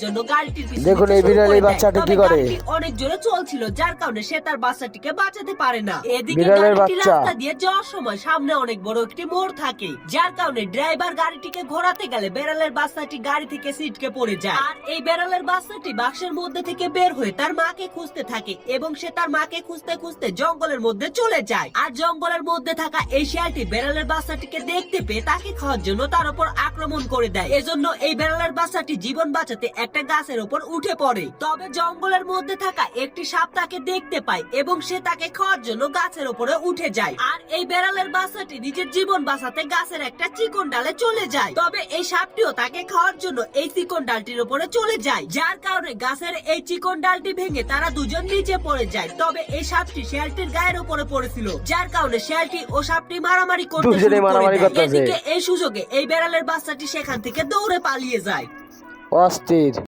জন্য গাড়িটির পিছনে দেখুন এই বিড়াল এই বাচ্চাটি কি করে। অনেক জোরে চলছিল, যার কারণে সে তার বাচ্চাটিকে বাঁচাতে পারে না। এদিকে বিড়ালের গাড়িটি বাচ্চা। রাস্তা দিয়ে যাওয়ার সময় সামনে অনেক বড় একটি মোড় থাকে, যার কারণে ড্রাইভার গাড়িটিকে ঘোরাতে গেলে বেড়ালের বাচ্চাটি গাড়ি থেকে ছিটকে পড়ে যায়। আর এই বেড়ালের বাচ্চাটি বাক্সের মধ্যে থেকে বের হয়ে তার মাকে খুঁজতে থাকে এবং সে তার মাকে খুঁজতে খুঁজতে জঙ্গলের মধ্যে চলে যায়। আর জঙ্গলের মধ্যে থাকা এই শিয়ালটি বেড়ালের বাচ্চাটিকে দেখতে পেয়ে তাকে খাওয়ার জন্য তার উপর আক্রমণ করে দেয়। এজন্য এই বেড়ালের বাচ্চাটি জীবন বাঁচাতে একটা গাছের উপর উঠে পড়ে। তবে জঙ্গলের মধ্যে থাকা একটি সাপ তাকে দেখতে পায় এবং সে তাকে খাওয়ার জন্য গাছের উপরে উঠে যায়। আর এই বেড়ালের বাচ্চাটি নিজের জীবন বাঁচাতে গাছের একটা চিকন ডালে চলে যায়। তবে এই সাপটিও তাকে খাওয়ার জন্য এই চিকন ডালটির উপরে চলে যায়, যার কারণে গাছের এই চিকন ডালটি ভেঙে তারা দুজন নিচে পড়ে যায়। তবে এই সাপটি শিয়ালটির গায়ের উপরে পড়েছিল, যার কারণে শিয়ালটি ও সাপটি মারামারি করতে শুরু করে দেয়। এদিকে এই সুযোগে এই বেড়ালের বাচ্চাটি সেখান থেকে দৌড়ে পালিয়ে যায়। অস্থির।